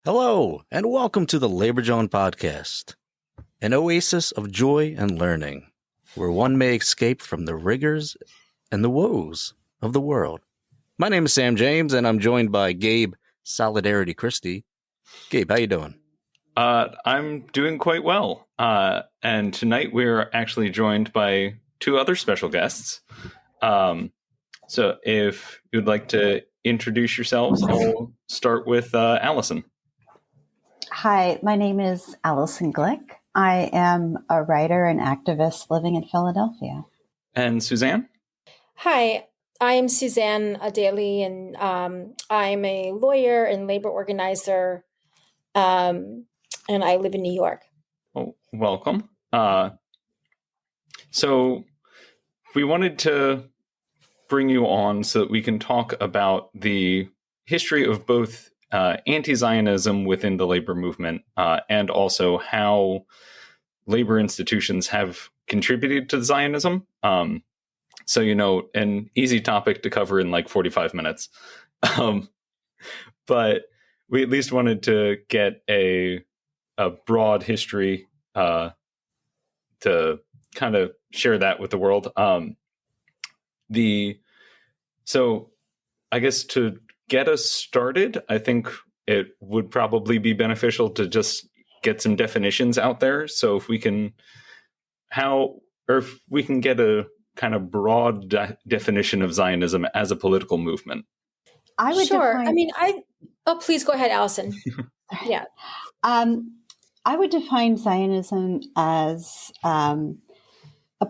Hello, and welcome to the Labor Zone Podcast, an oasis of joy and learning, where one may escape from the rigors and the woes of the world. My name is Sam James, and I'm joined by Gabe Solidarity Christie. Gabe, how you doing? I'm doing quite well. And tonight we're actually joined by two other special guests. So if you'd like to introduce yourselves, I'll start with Alison. Hi, my name is Alison Glick. I am a writer and activist living in Philadelphia. And Suzanne? Hi, I'm Suzanne Adely, and I'm a lawyer and labor organizer, and I live in New York. Oh, welcome. So we wanted to bring you on so that we can talk about the history of both anti-Zionism within the labor movement and also how labor institutions have contributed to Zionism. So, an easy topic to cover in like 45 minutes. But we at least wanted to get a broad history to kind of share that with the world. So I guess to get us started, I think it would probably be beneficial to just get some definitions out there. So if we can get a kind of broad definition of Zionism as a political movement. I would please go ahead, Alison. Yeah. I would define Zionism as a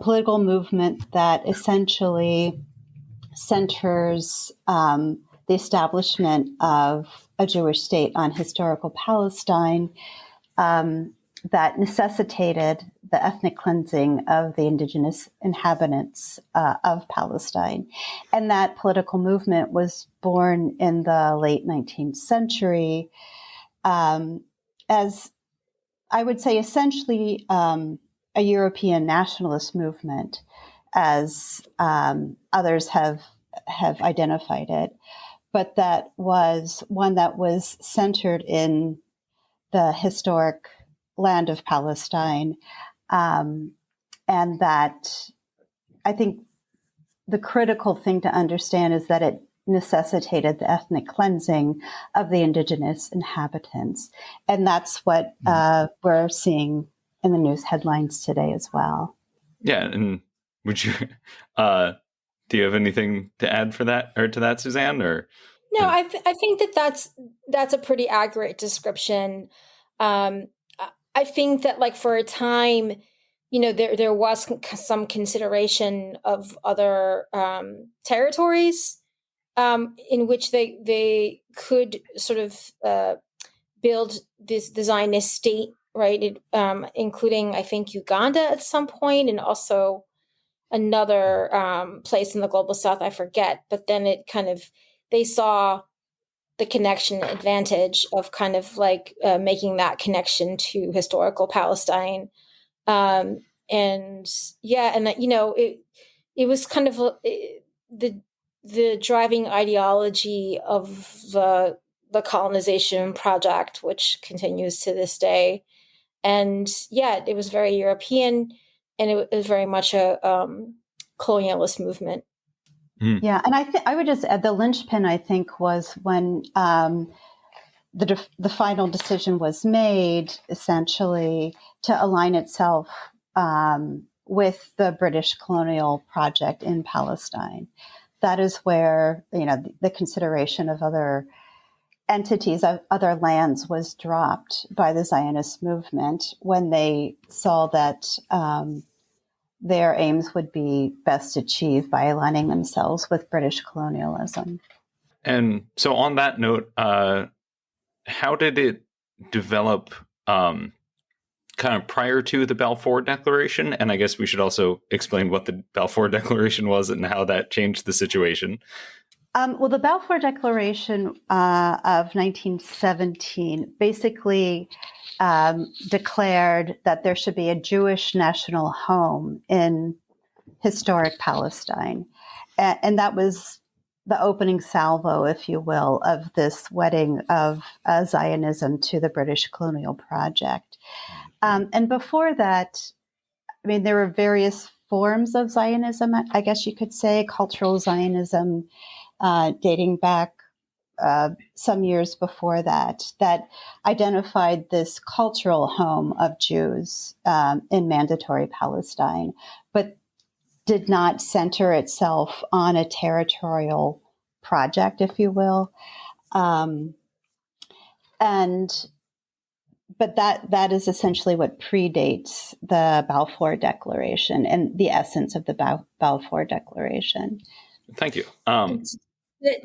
political movement that essentially centers the establishment of a Jewish state on historical Palestine that necessitated the ethnic cleansing of the indigenous inhabitants of Palestine. And that political movement was born in the late 19th century as, I would say, essentially a European nationalist movement, as others have identified it, but that was one that was centered in the historic land of Palestine. And that I think the critical thing to understand is that it necessitated the ethnic cleansing of the indigenous inhabitants. And that's what we're seeing in the news headlines today as well. Yeah. And would you, do you have anything to add for that or to that, Suzanne? Or no, I think that's a pretty accurate description. I think that, like, for a time, there was some consideration of other territories in which they could sort of build this Zionist state, right? Including, I think, Uganda at some point, and also another place in the global south, I forget. But then they saw the connection advantage of kind of like making that connection to historical Palestine. It was kind of the driving ideology of the colonization project, which continues to this day. And yeah, it was very European, and it was very much a colonialist movement. Yeah, and I would just add the linchpin, I think, was when the final decision was made, essentially, to align itself with the British colonial project in Palestine. That is where, the consideration of other entities, of other lands, was dropped by the Zionist movement when they saw that their aims would be best achieved by aligning themselves with British colonialism. And so on that note, how did it develop kind of prior to the Balfour Declaration? And I guess we should also explain what the Balfour Declaration was and how that changed the situation. Well, the Balfour Declaration of 1917 basically declared that there should be a Jewish national home in historic Palestine. And that was the opening salvo, if you will, of this wedding of Zionism to the British colonial project. And before that, I mean, there were various forms of Zionism, I guess you could say, cultural Zionism, dating back some years before that, that identified this cultural home of Jews in mandatory Palestine, but did not center itself on a territorial project, if you will. But that is essentially what predates the Balfour Declaration and the essence of the Balfour Declaration. Thank you.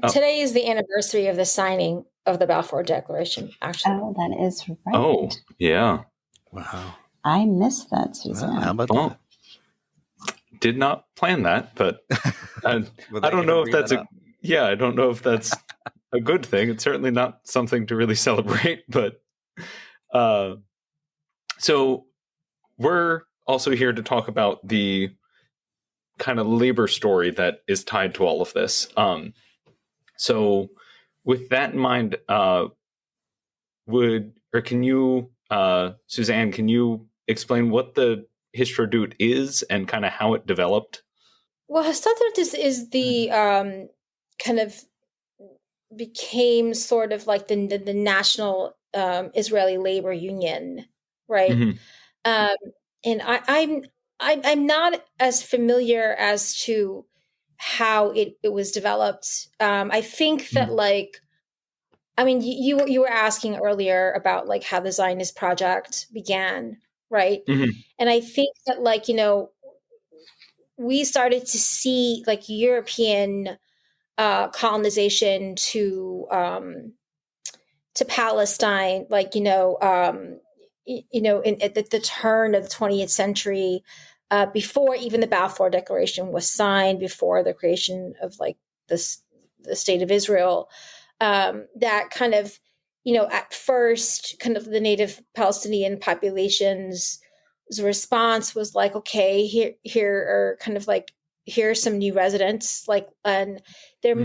Today is the anniversary of the signing of the Balfour Declaration, actually. Oh, that is right. Oh, yeah. Wow. I missed that, Suzanne. How about Well, that? did not plan that, but I don't know if that's I don't know if that's a good thing. It's certainly not something to really celebrate, but so we're also here to talk about the kind of labor story that is tied to all of this. So with that in mind, can you, Suzanne, can you explain what the Histrodute is and kind of how it developed? Well, Histadrut is the kind of became sort of like the national Israeli labor union, right? Mm-hmm. And I'm not as familiar as to how it was developed. I think that you were asking earlier about like how the Zionist project began, right? Mm-hmm. And I think that we started to see like European colonization to Palestine, at the turn of the 20th century, before even the Balfour Declaration was signed, before the creation of like the state of Israel. That kind of, at first, kind of the native Palestinian populations' response was like, okay, here are kind of like, here are some new residents, like, and there,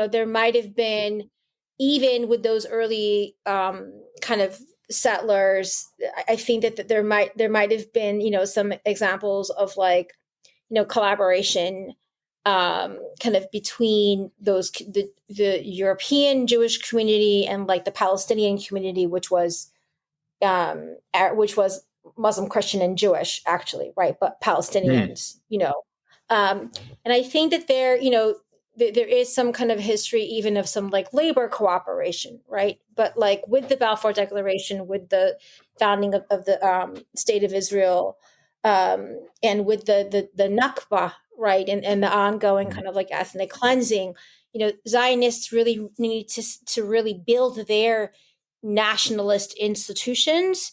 there might have been, even with those early kind of settlers, I think that there might have been, some examples of like, collaboration kind of between the European Jewish community and like the Palestinian community, which was Muslim, Christian, and Jewish, actually, right? But Palestinians, and I think that there is some kind of history even of some like labor cooperation, right? But like with the Balfour Declaration, with the founding of the state of Israel, and with the Nakba, right, and the ongoing kind of like ethnic cleansing, Zionists really need to really build their nationalist institutions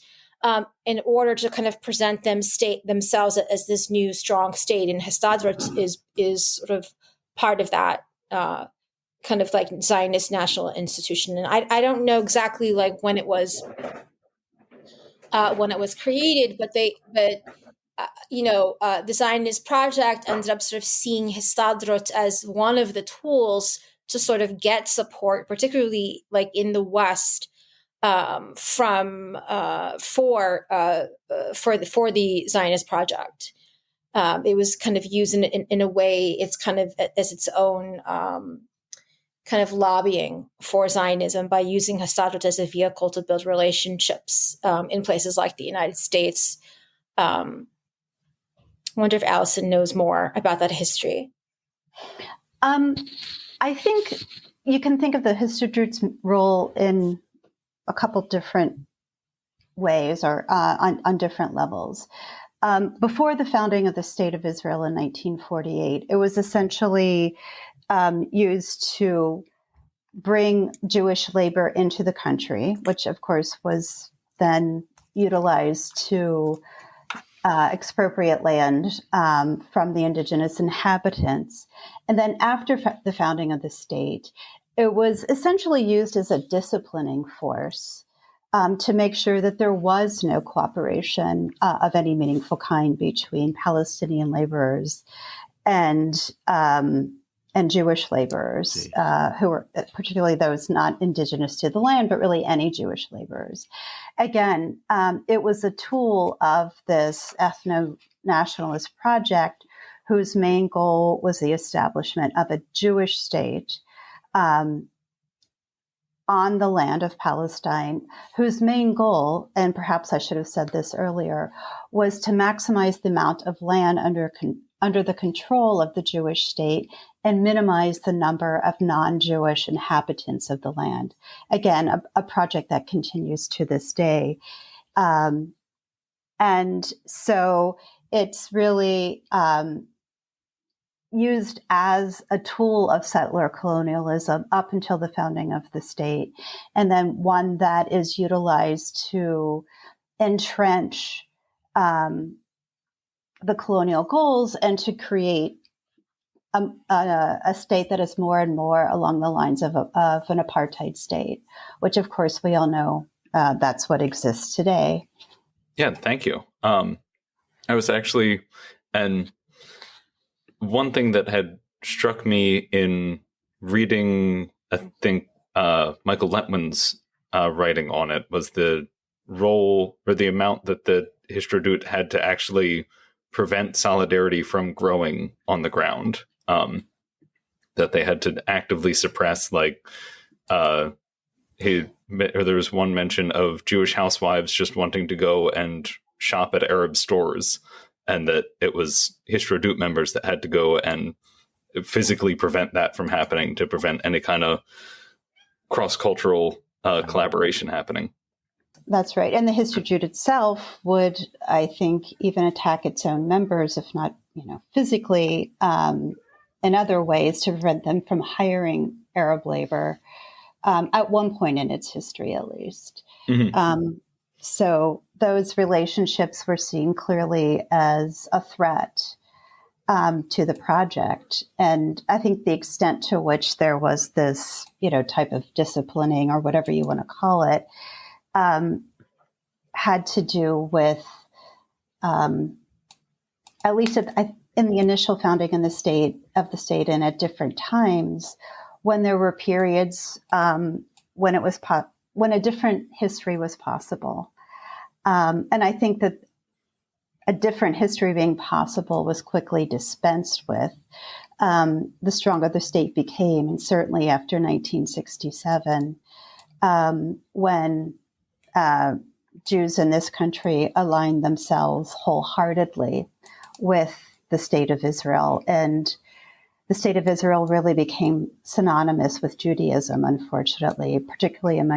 in order to kind of present themselves as this new strong state. And Histadrut is sort of part of that kind of like Zionist national institution. And I don't know exactly like when it was created, but the Zionist project ended up sort of seeing Histadrut as one of the tools to sort of get support, particularly like in the West, for the Zionist project. It was kind of used in a way, it's kind of as its own kind of lobbying for Zionism by using Histadrut as a vehicle to build relationships in places like the United States. I wonder if Alison knows more about that history. I think you can think of the Histadrut's role in a couple different ways or on different levels. Before the founding of the State of Israel in 1948, it was essentially used to bring Jewish labor into the country, which of course was then utilized to expropriate land from the indigenous inhabitants. And then after the founding of the state, it was essentially used as a disciplining force to make sure that there was no cooperation of any meaningful kind between Palestinian laborers and and Jewish laborers, who were particularly those not indigenous to the land, but really any Jewish laborers. Again, it was a tool of this ethno-nationalist project whose main goal was the establishment of a Jewish state on the land of Palestine, whose main goal, and perhaps I should have said this earlier, was to maximize the amount of land under the control of the Jewish state and minimize the number of non-Jewish inhabitants of the land. Again, a project that continues to this day. And so it's really used as a tool of settler colonialism up until the founding of the state, and then one that is utilized to entrench the colonial goals and to create a state that is more and more along the lines of an apartheid state, which of course we all know that's what exists today. Yeah, thank you. I was actually, and one thing that had struck me in reading, I think, Michael Letwin's writing on it was the role or the amount that the Histrodut had to actually prevent solidarity from growing on the ground. That they had to actively suppress, like, there was one mention of Jewish housewives just wanting to go and shop at Arab stores, and that it was Histrodut members that had to go and physically prevent that from happening, to prevent any kind of cross-cultural collaboration happening. That's right. And the Histrodut itself would, I think, even attack its own members, if not, physically, in other ways to prevent them from hiring Arab labor, at one point in its history, at least. Mm-hmm. So those relationships were seen clearly as a threat to the project. And I think the extent to which there was this, type of disciplining, or whatever you want to call it, had to do with, at least in the initial founding of the state and at different times, when there were periods when a different history was possible. And I think that a different history being possible was quickly dispensed with the stronger the state became, and certainly after 1967, when Jews in this country aligned themselves wholeheartedly with the State of Israel. And the State of Israel really became synonymous with Judaism, unfortunately, particularly in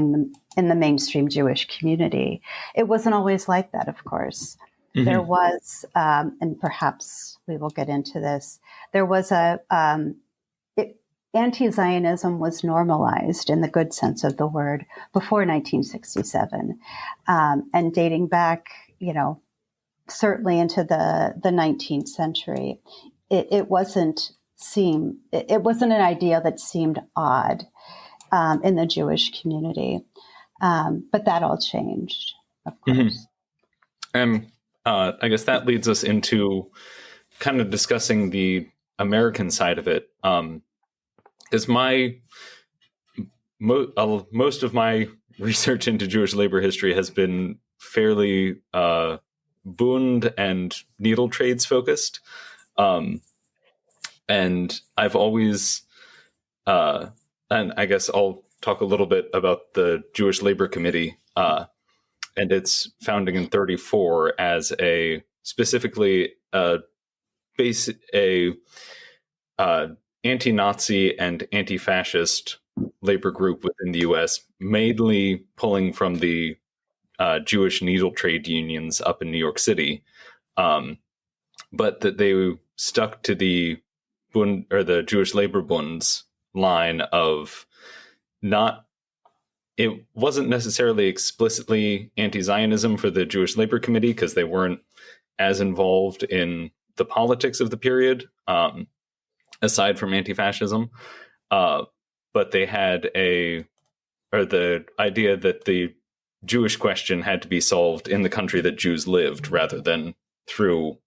the mainstream Jewish community. It wasn't always like that, of course. Mm-hmm. There was, and perhaps we will get into this, there was anti-Zionism was normalized in the good sense of the word before 1967, and dating back, certainly into the 19th century. It wasn't an idea that seemed odd in the Jewish community, but that all changed, of course. Mm-hmm. And I guess that leads us into kind of discussing the American side of it. Is most of my research into Jewish labor history has been fairly Bund and needle trades focused, and I've always, and I guess I'll talk a little bit about the Jewish Labor Committee and its founding in 1934 as specifically anti-Nazi and anti-fascist labor group within the U.S., mainly pulling from the Jewish needle trade unions up in New York City, but that they stuck to the Bund, or the Jewish Labor Bund's line of it wasn't necessarily explicitly anti-Zionism for the Jewish Labor Committee because they weren't as involved in the politics of the period, aside from anti-fascism, but they had the idea that the Jewish question had to be solved in the country that Jews lived rather than through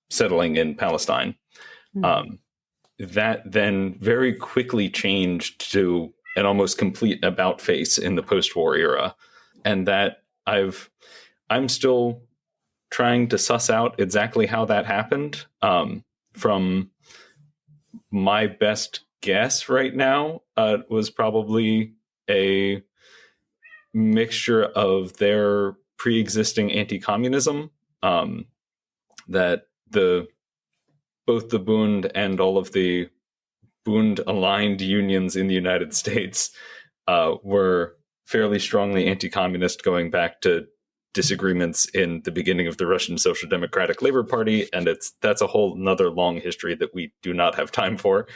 settling in Palestine. Mm-hmm. that then very quickly changed to an almost complete about face in the post-war era. And that I'm still trying to suss out exactly how that happened. From my best guess right now, was probably a mixture of their pre-existing anti-communism, that both the Bund and all of the Bund-aligned unions in the United States were fairly strongly anti-communist, going back to disagreements in the beginning of the Russian Social Democratic Labor Party, and that's a whole another long history that we do not have time for.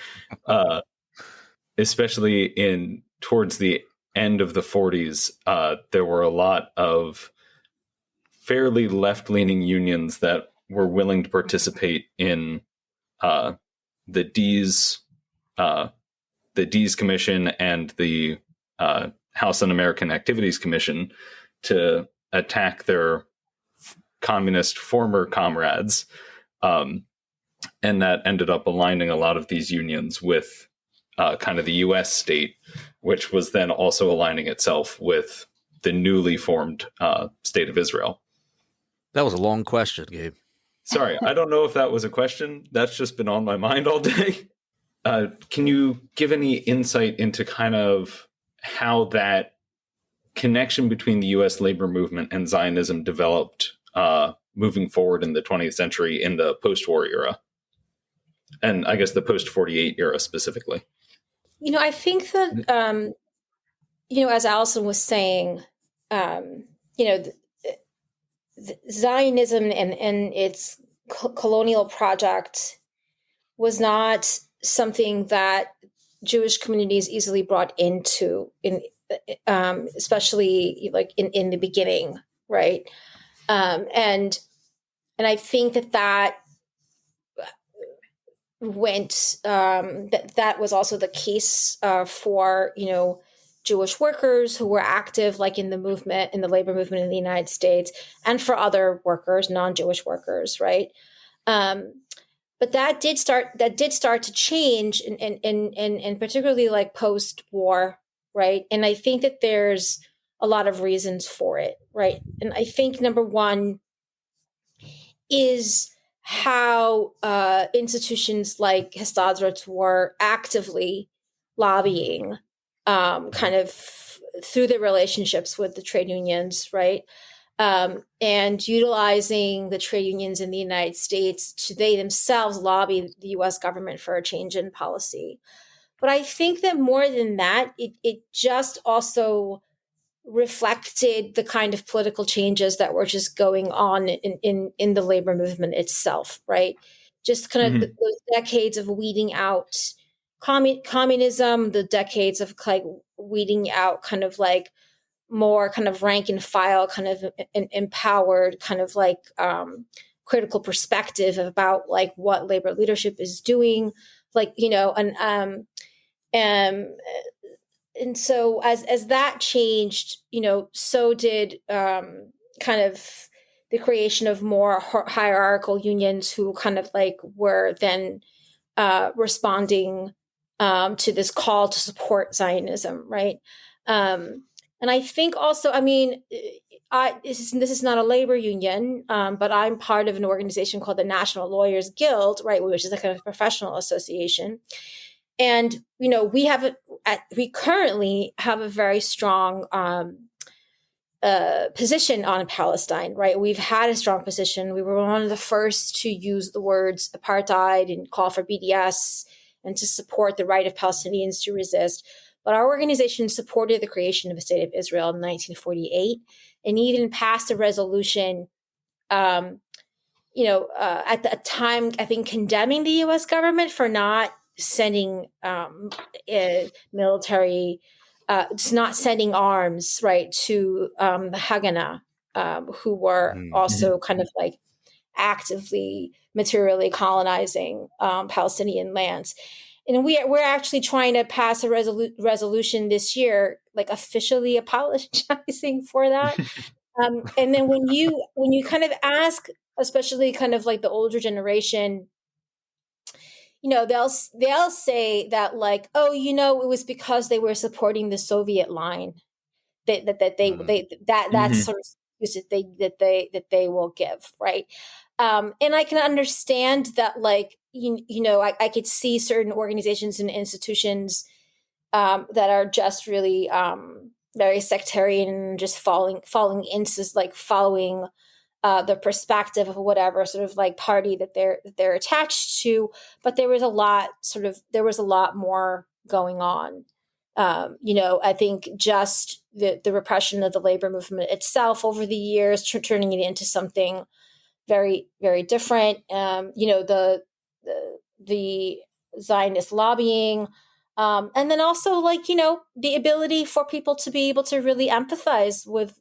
Especially towards the end of the 40s, there were a lot of fairly left-leaning unions that were willing to participate in the Dees Commission and the House Un-American Activities Commission to attack their communist former comrades. And that ended up aligning a lot of these unions with kind of the U.S. state, which was then also aligning itself with the newly formed state of Israel. That was a long question, Gabe. Sorry, I don't know if that was a question. That's just been on my mind all day. Can you give any insight into kind of how that connection between the U.S. labor movement and Zionism developed moving forward in the 20th century in the post-war era? And I guess the post-48 era specifically. I think that, as Alison was saying, Zionism and its colonial project was not something that Jewish communities easily brought into, especially like in the beginning, right? And I think that went that was also the case for Jewish workers who were active like in the labor movement in the United States, and for other workers, non-Jewish workers, right? But that did start to change, and particularly like post-war, right? And I think that there's a lot of reasons for it, right? And I think number one is how institutions like Histadrut were actively lobbying, kind of through their relationships with the trade unions, right? And utilizing the trade unions in the United States to they themselves lobby the U.S. government for a change in policy. But I think that more than that, it just also reflected the kind of political changes that were just going on in the labor movement itself, right? Just kind of those decades of weeding out communism, the decades of like weeding out kind of like more kind of rank and file, kind of empowered, kind of like critical perspective about like what labor leadership is doing, like, and so as that changed, so did kind of the creation of more hierarchical unions who kind of like were then responding to this call to support Zionism, right? And I think also, this is not a labor union, but I'm part of an organization called the National Lawyers Guild, right, which is a kind of professional association. And, we currently have a very strong position on Palestine, right? We've had a strong position. We were one of the first to use the words apartheid and call for BDS and to support the right of Palestinians to resist. But our organization supported the creation of the State of Israel in 1948 and even passed a resolution, at the time, I think, condemning the U.S. government for not sending military, not sending arms, right, to the Haganah, who were also kind of like actively, materially colonizing Palestinian lands. And we're actually trying to pass a resolution this year, like officially apologizing for that. And then when you kind of ask, especially kind of like the older generation, they'll say that like, oh, it was because they were supporting the Soviet line that's Mhm. sort of excuse that they will give, right? And I can understand that, like, I could see certain organizations and institutions that are just really very sectarian and just falling into like following the perspective of whatever sort of like party that they're attached to. But there was a lot more going on. I think just the repression of the labor movement itself over the years, turning it into something very, very different. The Zionist lobbying, and then also like the ability for people to be able to really empathize with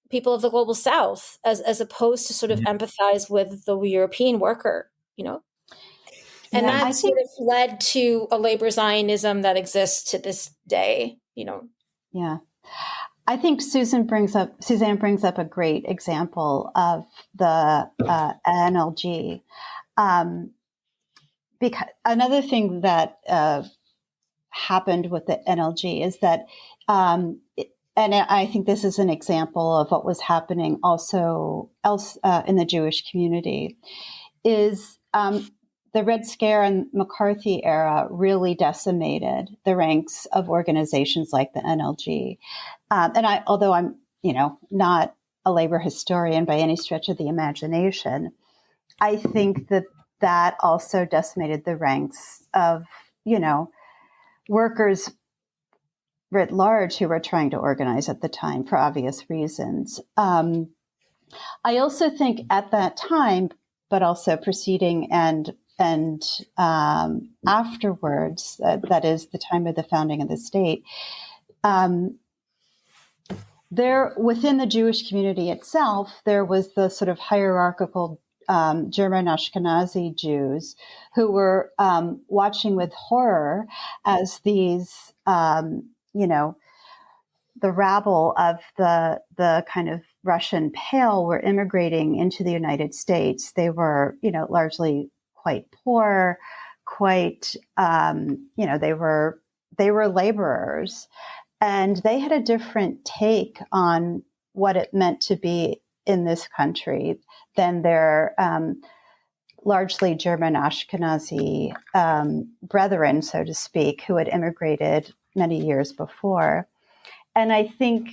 people of the global South, as opposed to sort of empathize with the European worker. And Yeah, I that sort think, of led to a labor Zionism that exists to this day. yeah. I think Suzanne brings up a great example of the NLG. Because another thing that happened with the NLG is that, and I think this is an example of what was happening also else in the Jewish community, is the Red Scare and McCarthy era really decimated the ranks of organizations like the NLG. Although I'm, not a labor historian by any stretch of the imagination, I think that also decimated the ranks of, workers writ large who were trying to organize at the time for obvious reasons. I also think at that time, but also preceding and afterwards, that is the time of the founding of the state, there within the Jewish community itself, there was the sort of hierarchical German Ashkenazi Jews who were watching with horror as these, the rabble of the kind of Russian Pale were immigrating into the United States. They were, largely quite poor, quite, they were laborers, and they had a different take on what it meant to be in this country than their largely German Ashkenazi brethren, so to speak, who had immigrated many years before. And I think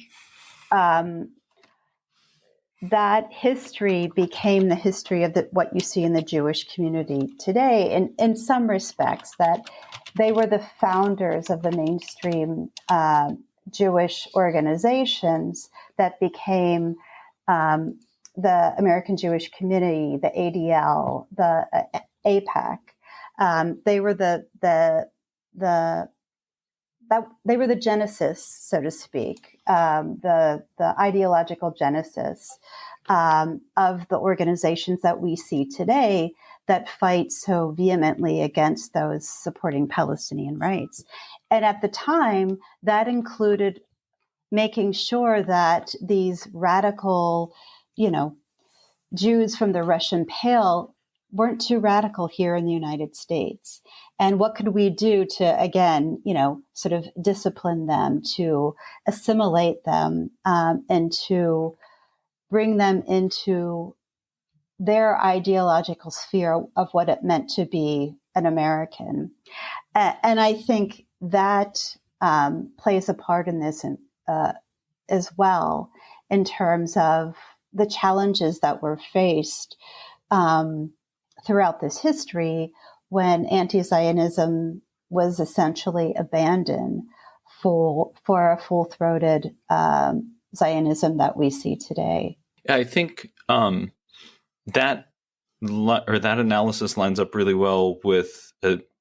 that history became the history of what you see in the Jewish community today, in some respects, that they were the founders of the mainstream Jewish organizations that became the American Jewish Committee, the ADL, the APAC. They were they were the genesis, so to speak, the ideological genesis of the organizations that we see today that fight so vehemently against those supporting Palestinian rights. And at the time, that included making sure that these radical, Jews from the Russian Pale weren't too radical here in the United States. And what could we do to, again, sort of discipline them, to assimilate them, and to bring them into their ideological sphere of what it meant to be an American. And I think that plays a part in this as well, in terms of the challenges that were faced throughout this history when anti-Zionism was essentially abandoned for a full-throated Zionism that we see today. I think that analysis lines up really well with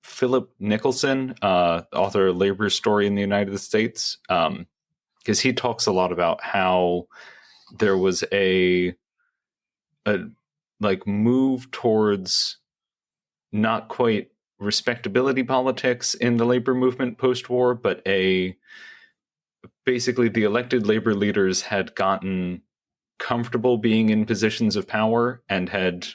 Philip Nicholson, author of Labor's Story in the United States, because he talks a lot about how there was a like move towards not quite respectability politics in the labor movement post-war, but basically the elected labor leaders had gotten comfortable being in positions of power and had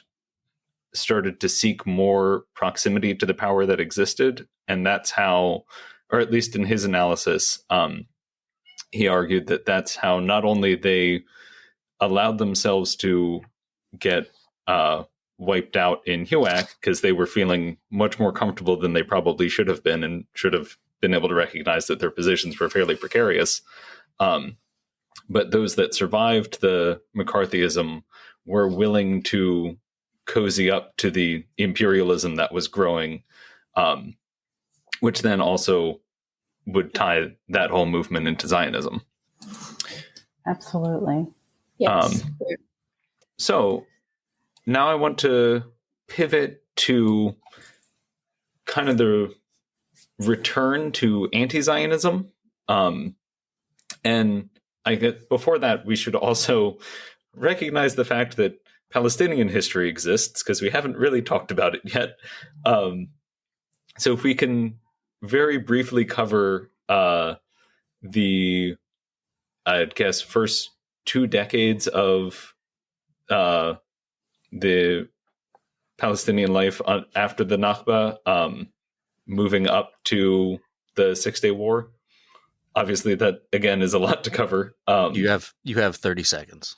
started to seek more proximity to the power that existed. And that's how, or at least in his analysis, he argued that that's how not only they allowed themselves to get wiped out in HUAC because they were feeling much more comfortable than they probably should have been, and should have been able to recognize that their positions were fairly precarious. But those that survived the McCarthyism were willing to cozy up to the imperialism that was growing, which then also would tie that whole movement into Zionism. Absolutely. Yes. So now I want to pivot to kind of the return to anti-Zionism. And I get, before that, we should also recognize the fact that Palestinian history exists, because we haven't really talked about it yet. So if we can very briefly cover the, I guess, first 2 decades of the Palestinian life after the Nakba, moving up to the 6-Day War. Obviously, that again is a lot to cover. You have 30 seconds.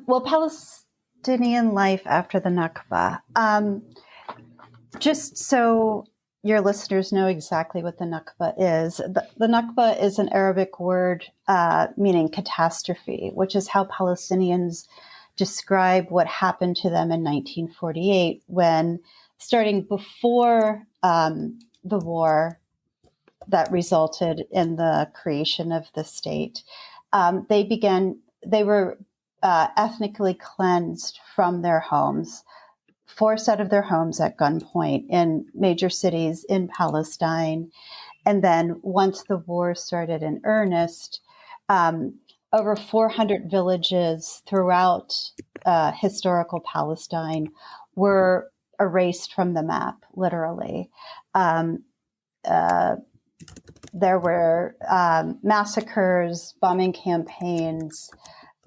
Well, Palestinian life after the Nakba. Just so your listeners know exactly what the Nakba is. The Nakba is an Arabic word meaning catastrophe, which is how Palestinians describe what happened to them in 1948, when, starting before the war that resulted in the creation of the state, they were ethnically cleansed from their homes, forced out of their homes at gunpoint in major cities in Palestine. And then once the war started in earnest, over 400 villages throughout historical Palestine were erased from the map, literally. There were massacres, bombing campaigns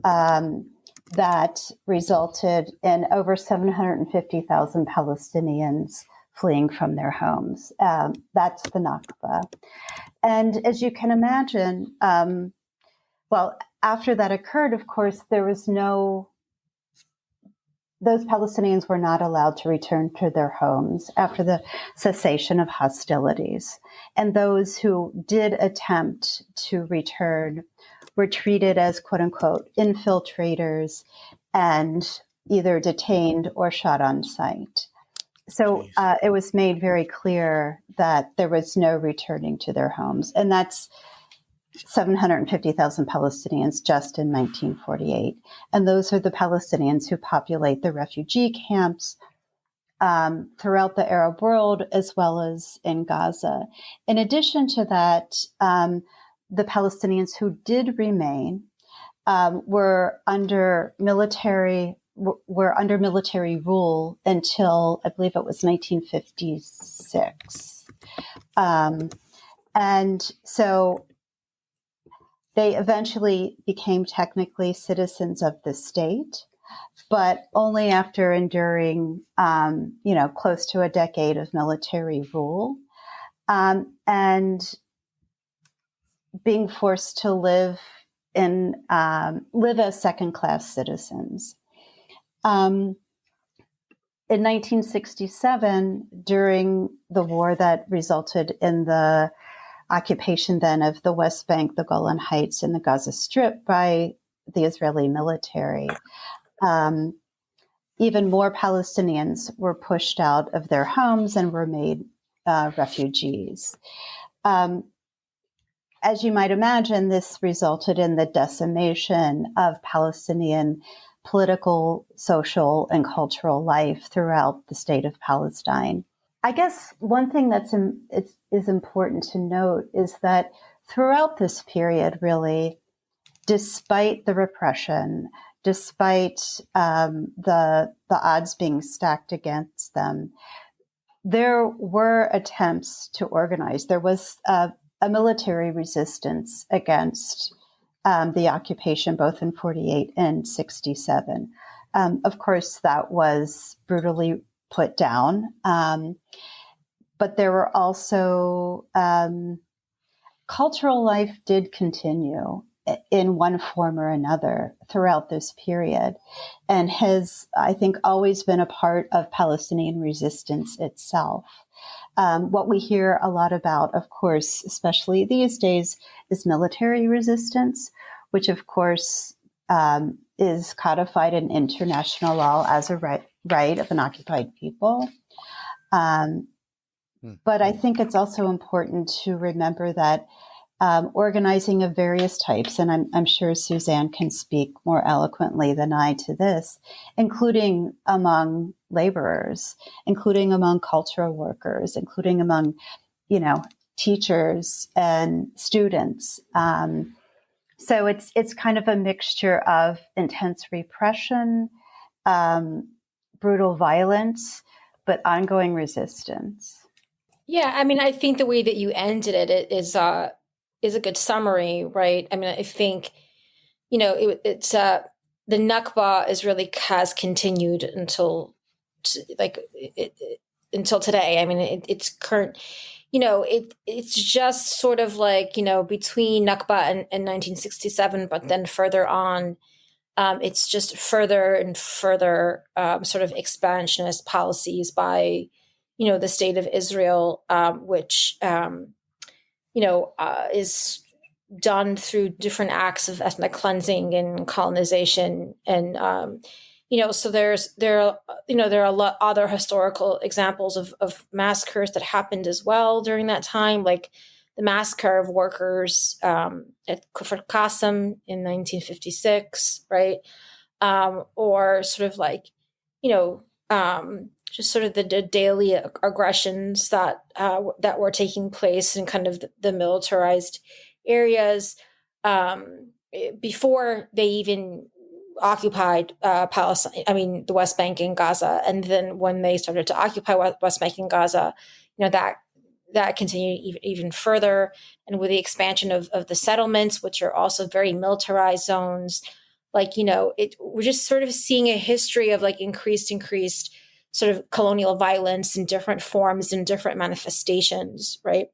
that resulted in over 750,000 Palestinians fleeing from their homes. That's the Nakba. And as you can imagine, after that occurred, of course, those Palestinians were not allowed to return to their homes after the cessation of hostilities. And those who did attempt to return were treated as, quote unquote, infiltrators and either detained or shot on sight. So it was made very clear that there was no returning to their homes. And that's 750,000 Palestinians just in 1948. And those are the Palestinians who populate the refugee camps throughout the Arab world, as well as in Gaza. In addition to that, the Palestinians who did remain were under military rule until, I believe it was 1956. And so they eventually became technically citizens of the state, but only after enduring, close to a decade of military rule, and being forced to live as second-class citizens. In 1967, during the war that resulted in the occupation then of the West Bank, the Golan Heights, and the Gaza Strip by the Israeli military, even more Palestinians were pushed out of their homes and were made refugees. As you might imagine, this resulted in the decimation of Palestinian political, social, and cultural life throughout the state of Palestine. I guess one thing is important to note is that throughout this period, really, despite the repression, despite the odds being stacked against them, there were attempts to organize. There was a military resistance against the occupation, both in 48 and 67. Of course, that was brutally put down. But there were also cultural life did continue in one form or another throughout this period, and has, I think, always been a part of Palestinian resistance itself. What we hear a lot about, of course, especially these days, is military resistance, which, of course, is codified in international law as a right of an occupied people. But I think it's also important to remember that organizing of various types, and I'm sure Suzanne can speak more eloquently than I to this, including among laborers, including among cultural workers, including among, teachers and students. So it's kind of a mixture of intense repression, brutal violence, but ongoing resistance. Yeah, I mean, I think the way that you ended it is a good summary, right? I mean, I think, it's the Nakba has continued until until today. I mean, it's current. It's just sort of like, between Nakba and 1967, but then further on, it's just further and further sort of expansionist policies by, the state of Israel, which, is done through different acts of ethnic cleansing and colonization. And, so there are a lot other historical examples of massacres that happened as well during that time, like the massacre of workers at Kfar Qasim in 1956, right? Or sort of like, just sort of the daily aggressions that were taking place in kind of the militarized areas before they even occupied Palestine. I mean, the West Bank and Gaza, and then when they started to occupy West Bank and Gaza, that continued even further, and with the expansion of the settlements, which are also very militarized zones, we're just sort of seeing a history of like increased sort of colonial violence in different forms and different manifestations, right?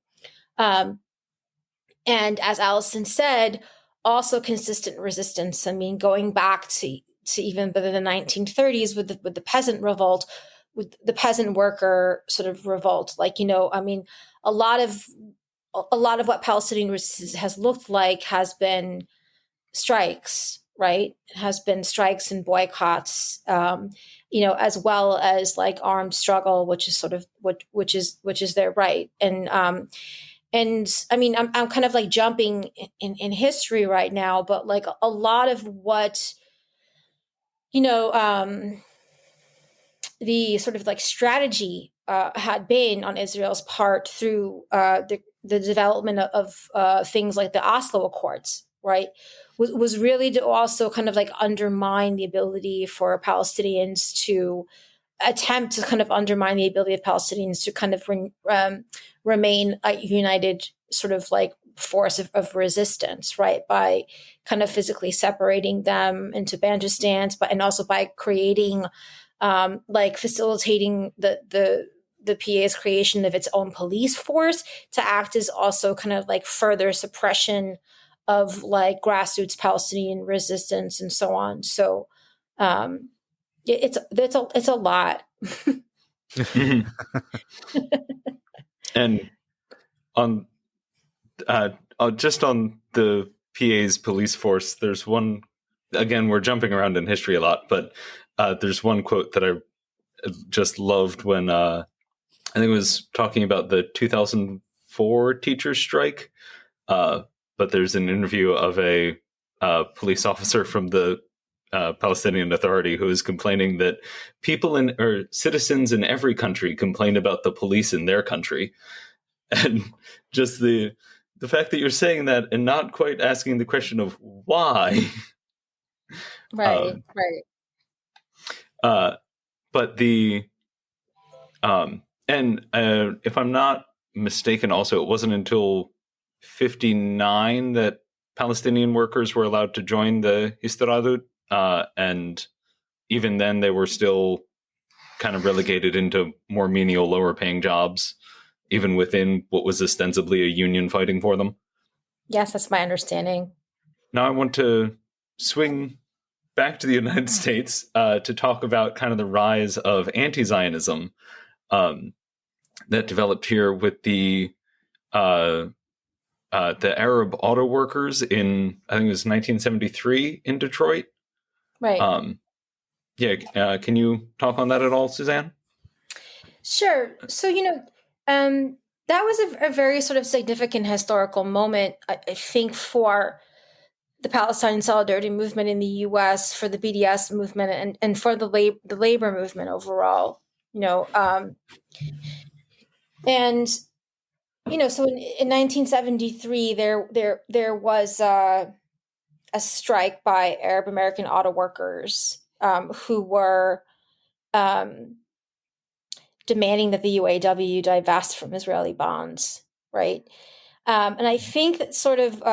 And as Alison said, also consistent resistance. I mean, going back to even the 1930s with the peasant revolt, with the peasant worker sort of revolt. I mean, a lot of what Palestinian resistance has looked like has been strikes, right? It has been strikes and boycotts, as well as like armed struggle, which is sort of which is their right. And I mean, I'm kind of like jumping in history right now, but like a lot of what, the sort of like strategy had been on Israel's part through the development of things like the Oslo Accords, right, was really to also kind of like undermine the ability for Palestinians to attempt to kind of undermine the ability of Palestinians to kind of remain a united sort of like force of resistance, right, by kind of physically separating them into Banjistans, and also by creating facilitating the PA's creation of its own police force to act as also kind of like further suppression of like grassroots Palestinian resistance and so on. So it's a lot. And on just on the PA's police force, there's one, again, we're jumping around in history a lot, but there's one quote that I just loved when I think it was talking about the 2004 teacher strike. But there's an interview of a police officer from the Palestinian Authority who is complaining that citizens in every country complain about the police in their country. And just the fact that you're saying that and not quite asking the question of why. Right. But the and if I'm not mistaken, also it wasn't until 1959 that Palestinian workers were allowed to join the Histadrut, and even then they were still kind of relegated into more menial, lower paying jobs, even within what was ostensibly a union fighting for them. Yes, that's my understanding. Now I want to swing back to the United States to talk about kind of the rise of anti-Zionism that developed here with the Arab auto workers in, I think it was 1973 in Detroit. Right. Can you talk on that at all, Suzanne? Sure. So, that was a very sort of significant historical moment, I think, for the Palestine solidarity movement in the U.S., for the BDS movement, and for the labor movement overall. So in 1973, there was a strike by Arab American auto workers who were demanding that the UAW divest from Israeli bonds, right? And I think that sort of,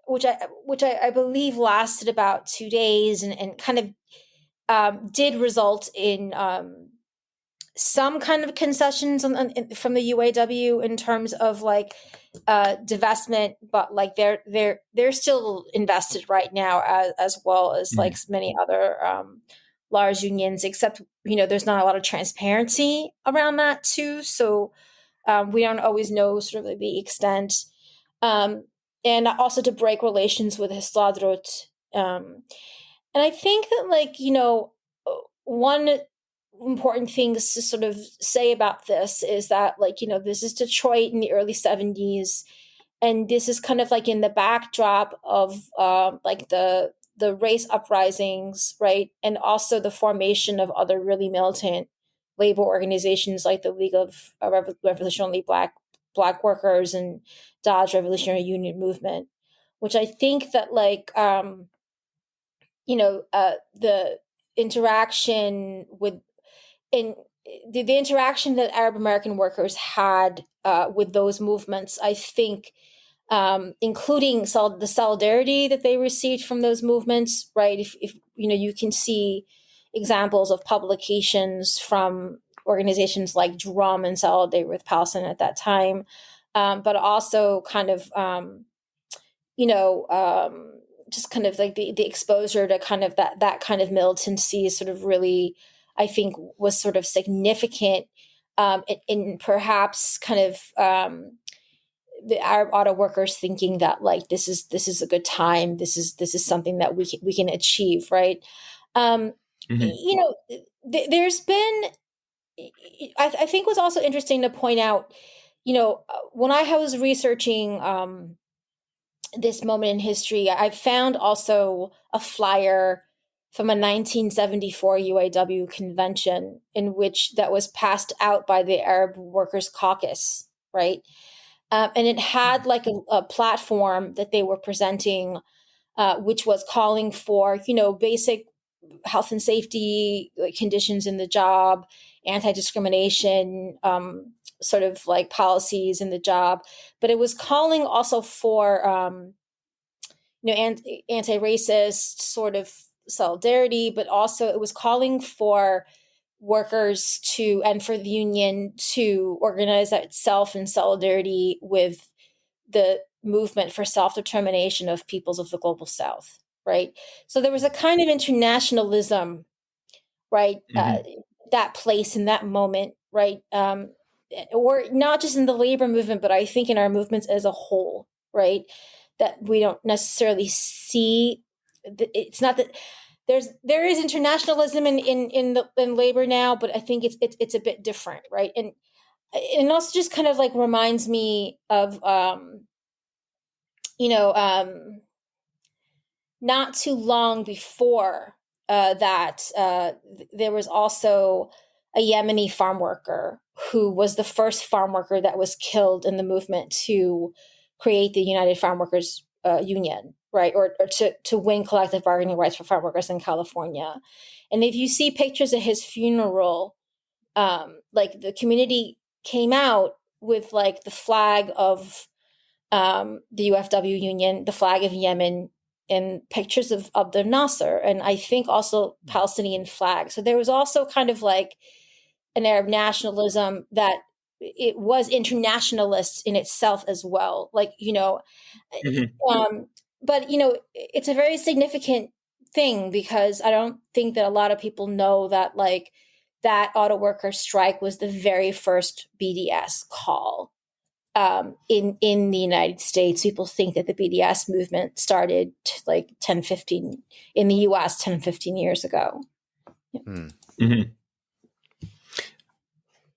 which I believe lasted about 2 days, and kind of did result in some kind of concessions from the UAW in terms of like divestment, but like they're still invested right now as well as like many other large unions, except there's not a lot of transparency around that too. So we don't always know sort of the extent, and also to break relations with Histadrut. And I think that one important things to sort of say about this is that this is Detroit in the early 70s, and this is kind of like in the backdrop of the race uprisings, right? And also the formation of other really militant labor organizations like the League of Revolutionarily Black Workers and Dodge Revolutionary Union Movement, which I think that the interaction with in the interaction that Arab American workers had with those movements, I think, including the solidarity that they received from those movements, right? If you can see examples of publications from organizations like Drum and Solidarity with Palestine at that time, but also kind of just kind of like the exposure to kind of that kind of militancy sort of really, I think, was sort of significant in perhaps kind of the Arab auto workers thinking that this is a good time. This is something that we can achieve, right? There's been, I think, was also interesting to point out, when I was researching this moment in history, I found also a flyer from a 1974 UAW convention that was passed out by the Arab Workers Caucus, right? And it had like a platform that they were presenting, which was calling for, basic health and safety conditions in the job, anti-discrimination, sort of like policies in the job. But it was calling also for, anti-racist sort of solidarity, but also it was calling for workers and for the union to organize itself in solidarity with the movement for self-determination of peoples of the global South, right? So there was a kind of internationalism, right? That place in that moment, right? Or not just in the labor movement, but I think in our movements as a whole, right? That we don't necessarily see. It's not that there is internationalism in labor now, but I think it's a bit different, right? And it also just kind of like reminds me of not too long before that there was also a Yemeni farm worker who was the first farm worker that was killed in the movement to create the United Farm Workers Union, right? Or to win collective bargaining rights for farm workers in California. And if you see pictures of his funeral, like the community came out with like the flag of the UFW union, the flag of Yemen, pictures of Abdel Nasser, and I think also Palestinian flags. So there was also kind of like an Arab nationalism that it was internationalist in itself as well. Like, but it's a very significant thing because I don't think that a lot of people know that like that auto worker strike was the very first BDS call in the United States. People think that the BDS movement started like 10-15 in the US 10-15 years ago. Yeah. Mm-hmm.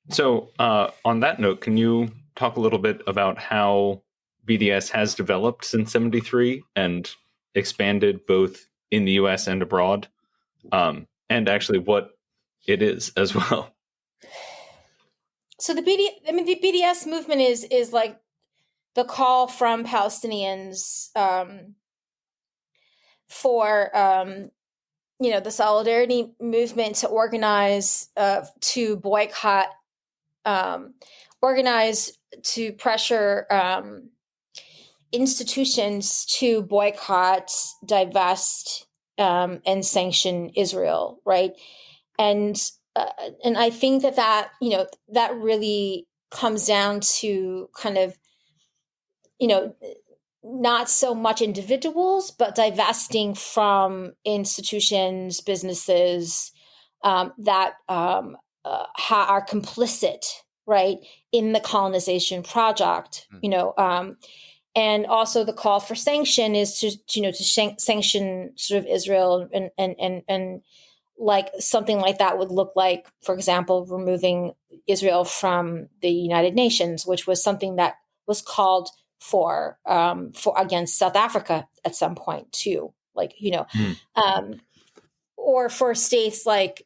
So on that note, can you talk a little bit about how BDS has developed since 73 and expanded both in the US and abroad, and actually what it is as well? So the BDS movement is like the call from Palestinians for the solidarity movement to organize, to boycott, organize to pressure institutions to boycott, divest, and sanction Israel, right? And I think that really comes down to kind of not so much individuals, but divesting from institutions, businesses that are complicit, right, in the colonization project. And also the call for sanction is to sanction sort of Israel and like something like that would look like, for example, removing Israel from the United Nations, which was something that was called for against South Africa at some point too, like or for states like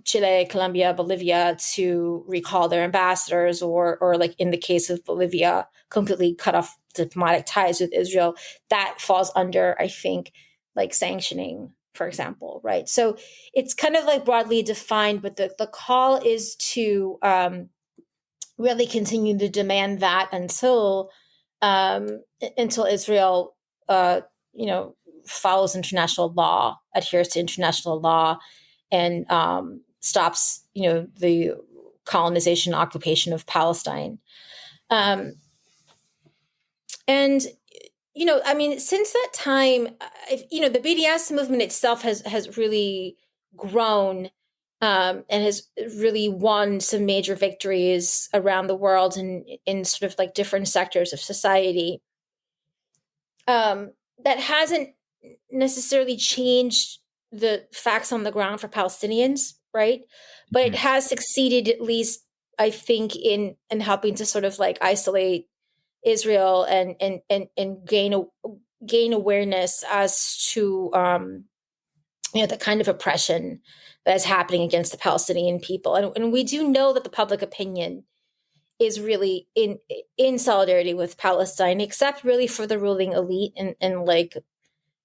Chile, Colombia, Bolivia to recall their ambassadors, or like in the case of Bolivia, completely cut off diplomatic ties with Israel. That falls under, I think, like sanctioning, for example, right? So it's kind of like broadly defined, but the call is to really continue to demand that until Israel, follows international law, adheres to international law, and stops, the colonization, occupation of Palestine. And since that time, the BDS movement itself has really grown. And has really won some major victories around the world and in sort of like different sectors of society. That hasn't necessarily changed the facts on the ground for Palestinians, right? But it has succeeded, at least, I think, in helping to sort of like isolate Israel and gain awareness as to the kind of oppression that is happening against the Palestinian people. And we do know that the public opinion is really in solidarity with Palestine, except really for the ruling elite and like,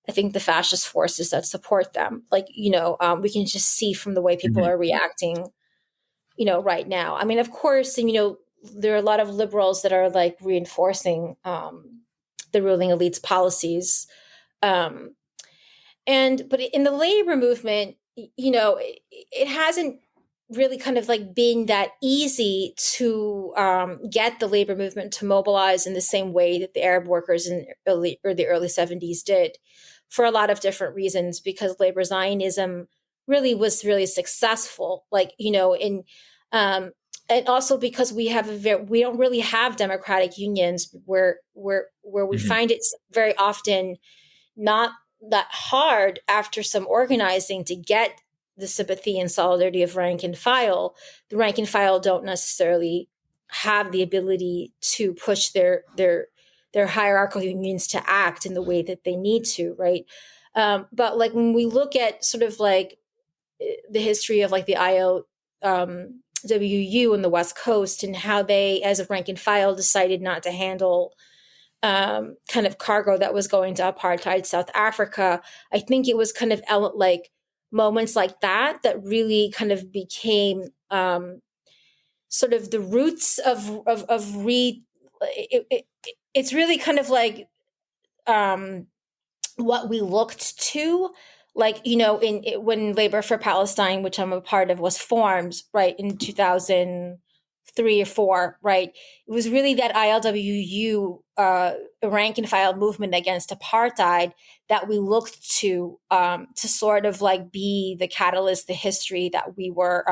I think the fascist forces that support them. Like, we can just see from the way people are reacting, right now. I mean, of course, and, there are a lot of liberals that are like reinforcing the ruling elite's policies. But in the labor movement, it hasn't really kind of like been that easy to get the labor movement to mobilize in the same way that the Arab workers in the early 70s did, for a lot of different reasons, because labor Zionism really was really successful, like, and also because we don't really have democratic unions where we find it very often not that hard after some organizing to get the sympathy and solidarity of rank and file. The rank and file don't necessarily have the ability to push their hierarchical unions to act in the way that they need to, right? But like when we look at sort of like the history of like the ILWU on the West Coast and how they, as a rank and file, decided not to handle kind of cargo that was going to apartheid South Africa, I think it was kind of like moments like that really kind of became sort of the roots it's really kind of like what we looked to, like, when Labor for Palestine, which I'm a part of, was formed, right, in 2003 or four, right, it was really that ILWU rank and file movement against apartheid that we looked to sort of like be the catalyst, the history that we were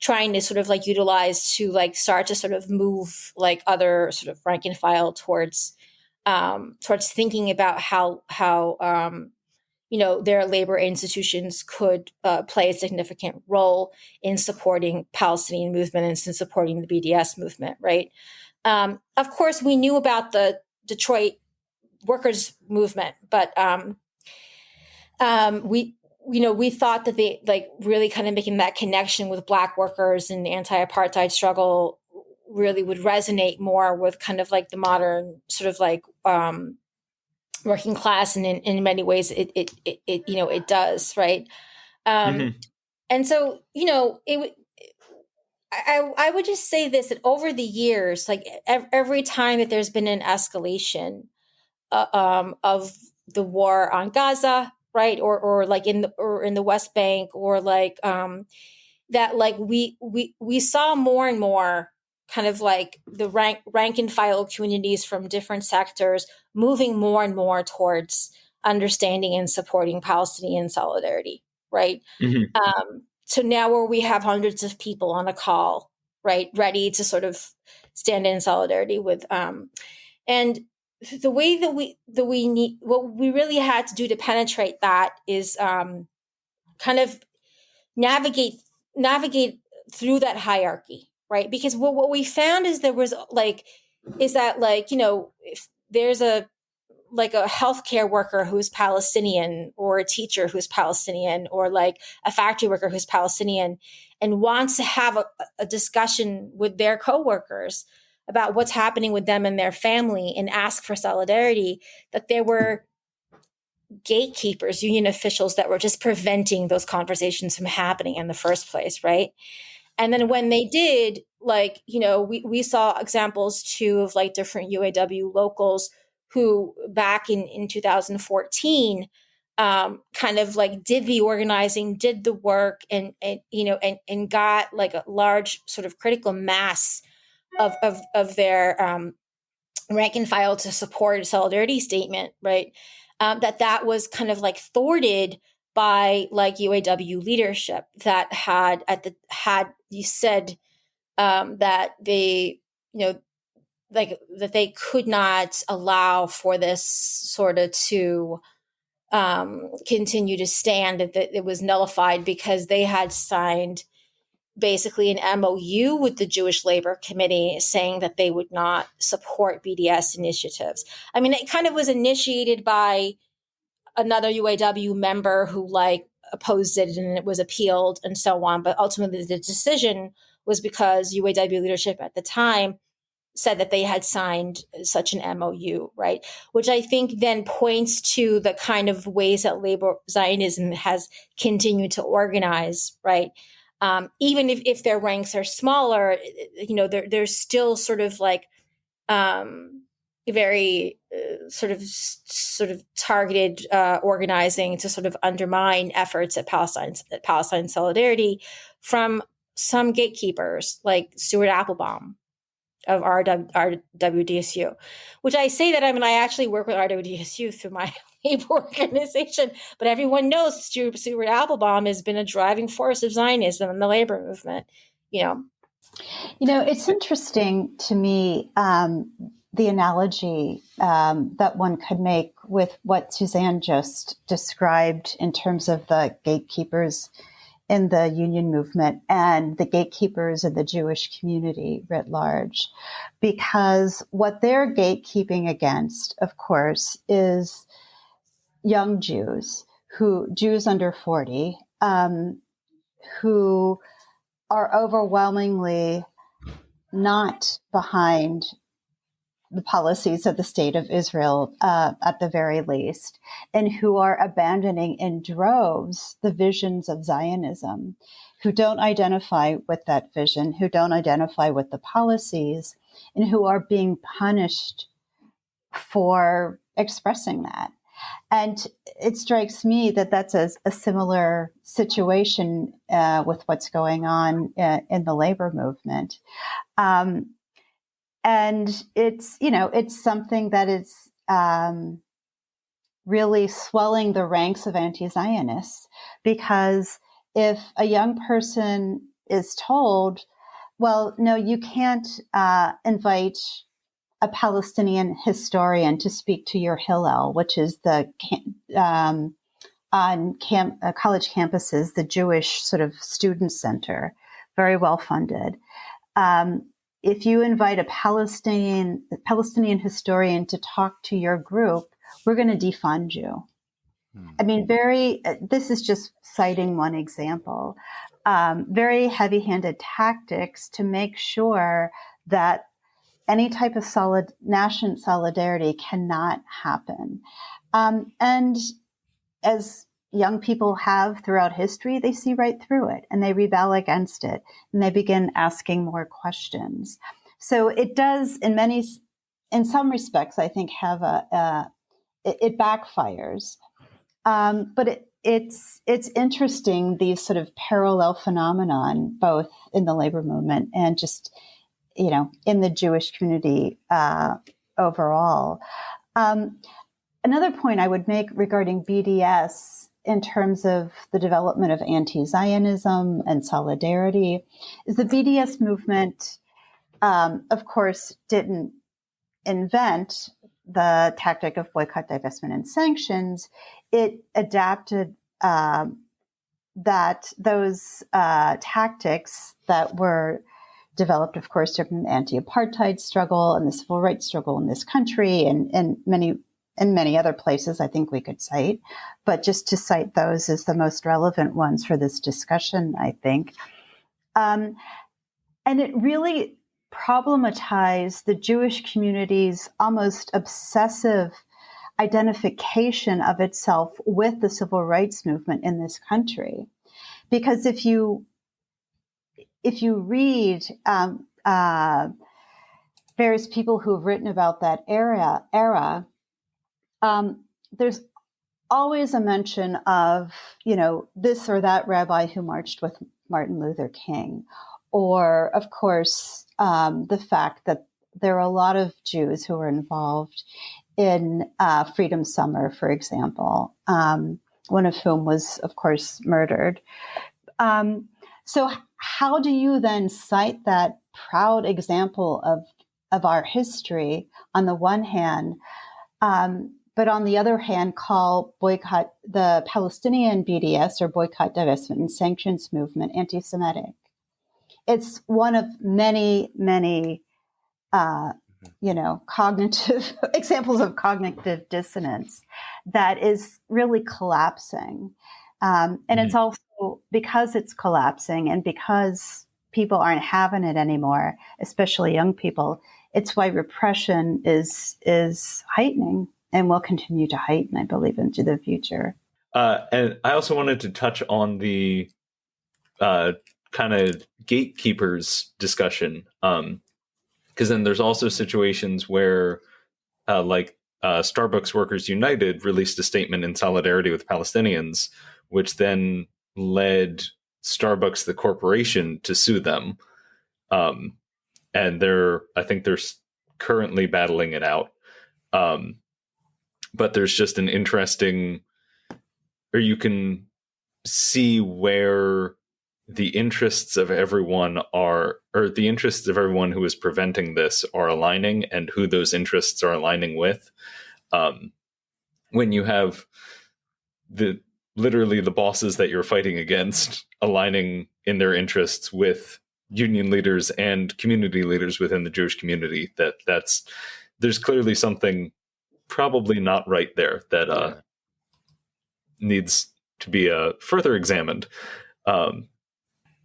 trying to sort of like utilize to like start to sort of move like other sort of rank and file towards thinking about how their labor institutions could play a significant role in supporting Palestinian movement and in supporting the BDS movement, right? Of course, we knew about the Detroit workers movement, but we thought that they like really kind of making that connection with Black workers and the anti-apartheid struggle really would resonate more with kind of like the modern sort of like working class, and in many ways it does, right? And so I would just say this, that over the years, like every time that there's been an escalation of the war on Gaza, right, or like in the West Bank, or like that, like we saw more and more kind of like the rank and file communities from different sectors moving more and more towards understanding and supporting Palestinian solidarity, right? So now where we have hundreds of people on a call, right, ready to sort of stand in solidarity with, and the way that we need, what we really had to do to penetrate that is kind of navigate through that hierarchy, right? Because what we found is if there's a healthcare worker who's Palestinian, or a teacher who's Palestinian, or like a factory worker who's Palestinian, and wants to have a discussion with their coworkers about what's happening with them and their family and ask for solidarity, that there were gatekeepers, union officials, that were just preventing those conversations from happening in the first place, right? And then when they did, like, we saw examples too of like different UAW locals who back in 2014 kind of like did the organizing, did the work, and got like a large sort of critical mass of their rank and file to support a solidarity statement, right? That was kind of like thwarted by like UAW leadership that had you said that they that they could not allow for this sort of to continue to stand, that it was nullified because they had signed basically an MOU with the Jewish Labor Committee saying that they would not support BDS initiatives. I mean, it kind of was initiated by another UAW member who like opposed it, and it was appealed and so on. But ultimately the decision was because UAW leadership at the time said that they had signed such an MOU, right? Which I think then points to the kind of ways that labor Zionism has continued to organize, right? Even if their ranks are smaller, there's still sort of like very sort of targeted organizing to sort of undermine efforts at Palestine solidarity from some gatekeepers like Stuart Applebaum of RWDSU, which I say that, I mean, I actually work with RWDSU through my labor organization, but everyone knows Stuart Applebaum has been a driving force of Zionism and the labor movement, It's interesting to me, the analogy that one could make with what Suzanne just described in terms of the gatekeepers in the union movement and the gatekeepers in the Jewish community writ large, because what they're gatekeeping against, of course, is young Jews under 40, who are overwhelmingly not behind the policies of the state of Israel, at the very least, and who are abandoning in droves the visions of Zionism, who don't identify with that vision, who don't identify with the policies, and who are being punished for expressing that. And it strikes me that that's a similar situation with what's going on in the labor movement. And it's something that is really swelling the ranks of anti-Zionists, because if a young person is told, well, no, you can't invite a Palestinian historian to speak to your Hillel, which is the on college campuses, the Jewish sort of student center, very well funded. If you invite a Palestinian historian to talk to your group, we're going to defund you. I mean, this is just citing one example, very heavy-handed tactics to make sure that any type of national solidarity cannot happen. And as young people have throughout history, they see right through it and they rebel against it and they begin asking more questions. So it does, in some respects, I think, have it backfires. But it's interesting, these sort of parallel phenomenon, both in the labor movement and just, in the Jewish community overall. Another point I would make regarding BDS in terms of the development of anti-Zionism and solidarity is the BDS movement, of course, didn't invent the tactic of boycott, divestment, and sanctions. It adapted those tactics that were developed, of course, during the anti-apartheid struggle and the civil rights struggle in this country and many other places I think we could cite. But just to cite those as the most relevant ones for this discussion, I think. And it really problematized the Jewish community's almost obsessive identification of itself with the civil rights movement in this country. Because if you read various people who have written about that era, there's always a mention of, this or that rabbi who marched with Martin Luther King, or, of course, the fact that there are a lot of Jews who were involved in Freedom Summer, for example, one of whom was, of course, murdered. So how do you then cite that proud example of our history on the one hand, but on the other hand, call boycott the Palestinian BDS or boycott, divestment, and sanctions movement anti-Semitic? It's one of many, many, cognitive examples of cognitive dissonance that is really collapsing. And it's also because it's collapsing and because people aren't having it anymore, especially young people, it's why repression is heightening and will continue to heighten, I believe, into the future. And I also wanted to touch on the kind of gatekeepers discussion, because then there's also situations where, Starbucks Workers United released a statement in solidarity with Palestinians, which then led Starbucks, the corporation, to sue them. And I think they're currently battling it out. But there's just an interesting, or you can see where the interests of everyone the interests of everyone who is preventing this are aligning and who those interests are aligning with. When you have literally the bosses that you're fighting against aligning in their interests with union leaders and community leaders within the Jewish community, there's clearly something probably not right there that needs to be further examined.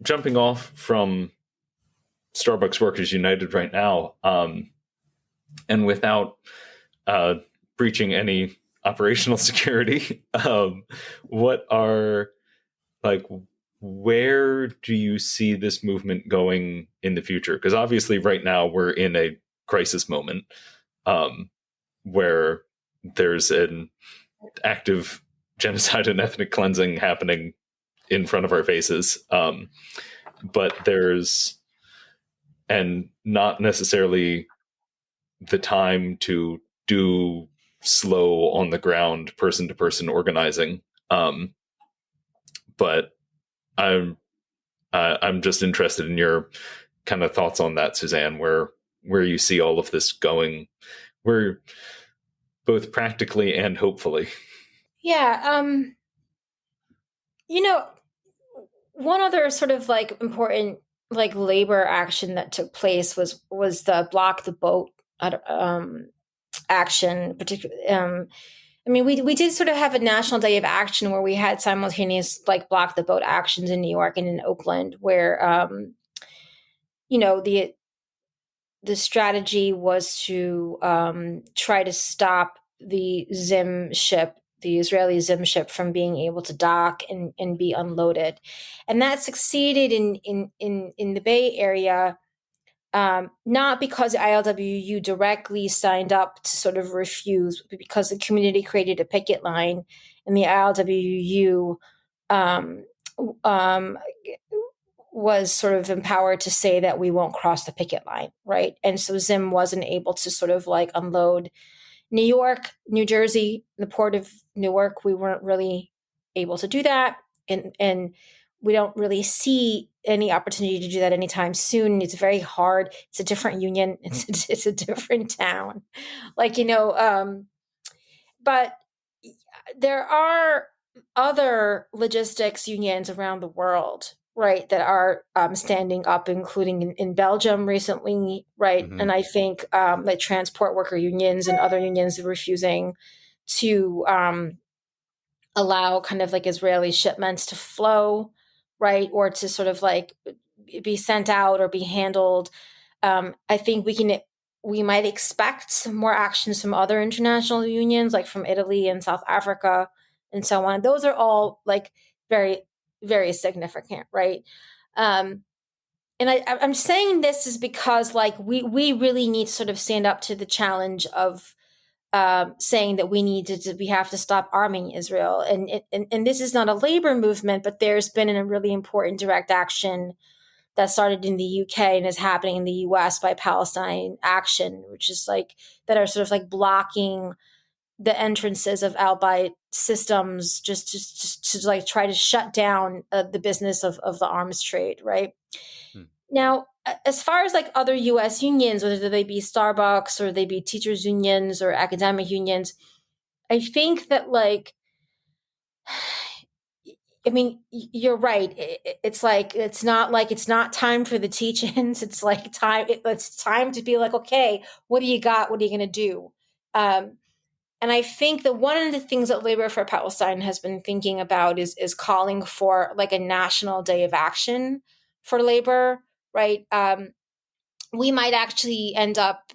Jumping off from Starbucks Workers United right now, and without breaching any operational security, where do you see this movement going in the future? Because obviously right now we're in a crisis moment, where there's an active genocide and ethnic cleansing happening in front of our faces. But and not necessarily the time to do slow on the ground person to person organizing. But I'm just interested in your kind of thoughts on that, Suzanne, where you see all of this going, where both practically and hopefully. Yeah. One other sort of like important like labor action that took place was the block the boat action. Particularly, we did sort of have a national day of action where we had simultaneous like block the boat actions in New York and in Oakland, where the strategy was to try to stop the Zim ship, the Israeli Zim ship, from being able to dock and be unloaded, and that succeeded in the Bay Area. Not because ILWU directly signed up to sort of refuse, but because the community created a picket line, and the ILWU was sort of empowered to say that we won't cross the picket line, right? And so Zim wasn't able to sort of like unload New York, New Jersey, the port of Newark. We weren't really able to do that, and we don't really see any opportunity to do that anytime soon. It's very hard. It's a different union. It's a different town, but there are other logistics unions around the world, right, that are standing up, including in Belgium recently, right? Mm-hmm. And I think like transport worker unions and other unions are refusing to allow kind of like Israeli shipments to flow, right, or to sort of like be sent out or be handled. I think we might expect some more actions from other international unions, like from Italy and South Africa and so on. Those are all like very, very significant, right? And I'm saying this is because like we really need to sort of stand up to the challenge of saying that we have to stop arming Israel. And this is not a labor movement, but there's been a really important direct action that started in the UK and is happening in the US by Palestine Action, which is like that are sort of like blocking the entrances of Al-Bayt systems just to like try to shut down the business of the arms trade, right? Now, as far as like other US unions, whether they be Starbucks or they be teachers unions or academic unions, I think that like, I mean, you're right. It's like, it's not time for the teach-ins. It's like it's time to be like, okay, what do you got? What are you going to do? And I think that one of the things that Labor for Palestine has been thinking about is calling for like a national day of action for labor, right? We might actually end up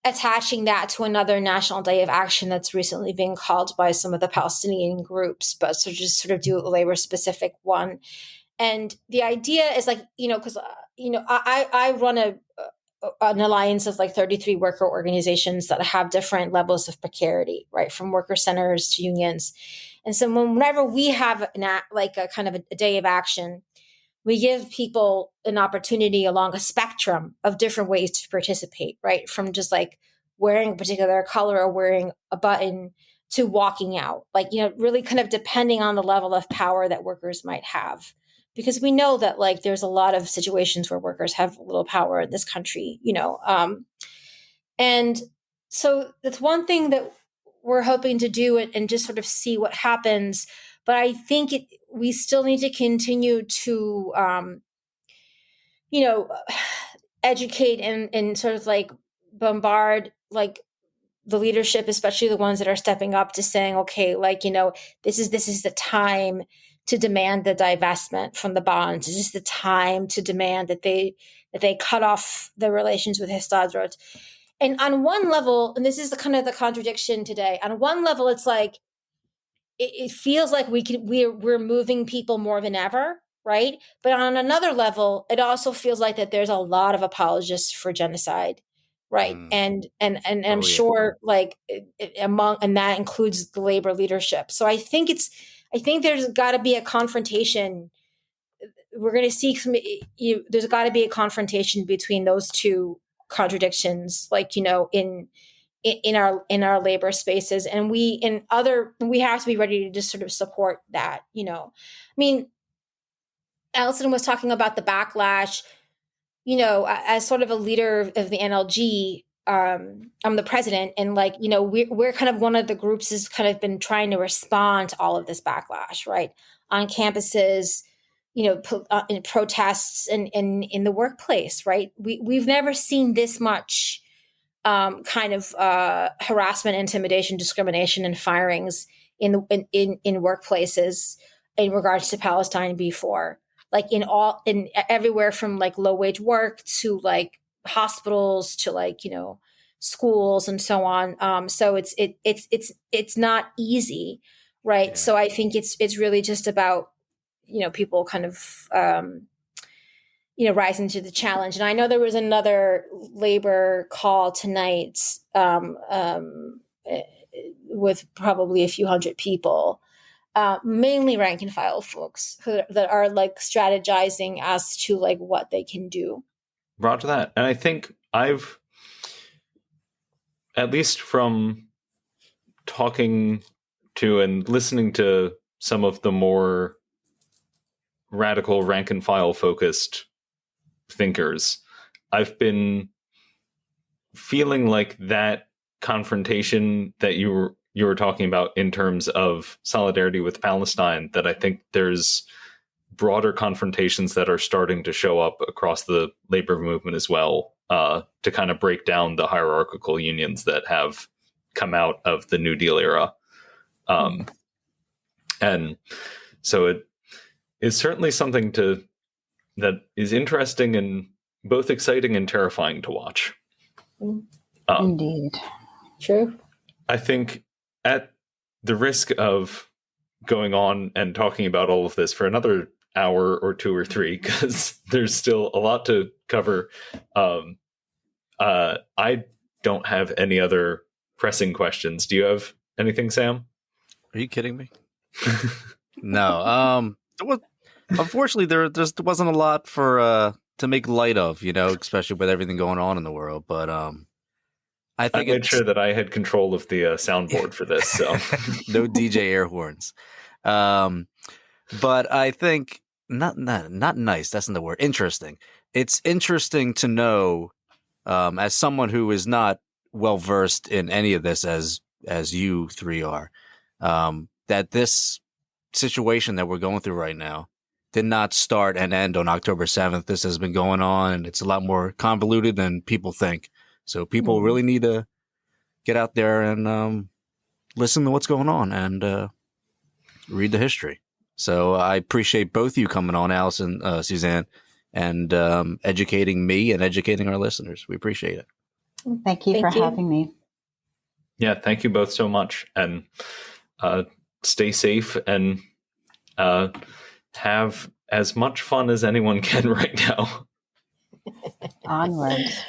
attaching that to another national day of action that's recently being called by some of the Palestinian groups, but so just sort of do a labor specific one. And the idea is like, because I run an alliance of like 33 worker organizations that have different levels of precarity, right, from worker centers to unions. And so whenever we have a kind of a day of action, we give people an opportunity along a spectrum of different ways to participate, right? From just like wearing a particular color or wearing a button to walking out, really kind of depending on the level of power that workers might have. Because we know that like there's a lot of situations where workers have little power in this country, and so that's one thing that we're hoping to do and just sort of see what happens. But I think we still need to continue to, educate and sort of like bombard like the leadership, especially the ones that are stepping up to saying, okay, this is the time to demand the divestment from the bonds. This is the time to demand that they cut off the relations with Histadrut. And on one level, and this is the kind of the contradiction today, on one level, it's like, it feels like we're moving people more than ever, right? But on another level, it also feels like that there's a lot of apologists for genocide, right? And I'm Oh, yeah. sure like and that includes the labor leadership. So I think there's got to be a confrontation. We're going to see there's got to be a confrontation between those two contradictions, like, in our labor spaces, and we have to be ready to just sort of support that. I mean, Alison was talking about the backlash. As sort of a leader of the NLG, I'm the president, and like, we're kind of one of the groups has kind of been trying to respond to all of this backlash, right, on campuses, in protests, and in the workplace, right. We've never seen this much kind of harassment, intimidation, discrimination, and firings in workplaces in regards to Palestine before, like in everywhere from like low wage work to like hospitals to like schools and so on. So it's not easy, right? Yeah. So I think it's really just about people kind of rising to the challenge. And I know there was another labor call tonight with probably a few hundred people, mainly rank and file folks that are like strategizing as to like what they can do. Roger that. And I think I've, at least from talking to and listening to some of the more radical rank and file focused thinkers, I've been feeling like that confrontation that you were talking about in terms of solidarity with Palestine, that I think there's broader confrontations that are starting to show up across the labor movement as well, to kind of break down the hierarchical unions that have come out of the New Deal era. And so it is certainly something that is interesting and both exciting and terrifying to watch. Indeed. True. I think, at the risk of going on and talking about all of this for another hour or two or three, because there's still a lot to cover, I don't have any other pressing questions. Do you have anything, Sam? Are you kidding me? No. Unfortunately, there wasn't a lot for to make light of, especially with everything going on in the world. But I think I made sure that I had control of the soundboard for this, so no DJ air horns. But I think not nice. That's not the word. Interesting. It's interesting to know, as someone who is not well versed in any of this, as you three are, that this situation that we're going through right now did not start and end on October 7th. This has been going on, and it's a lot more convoluted than people think. So people really need to get out there and listen to what's going on and read the history. So I appreciate both of you coming on, Alison, Suzanne, and educating me and educating our listeners. We appreciate it. Thank you for having me. Yeah, thank you both so much. And stay safe and have as much fun as anyone can right now. Onwards.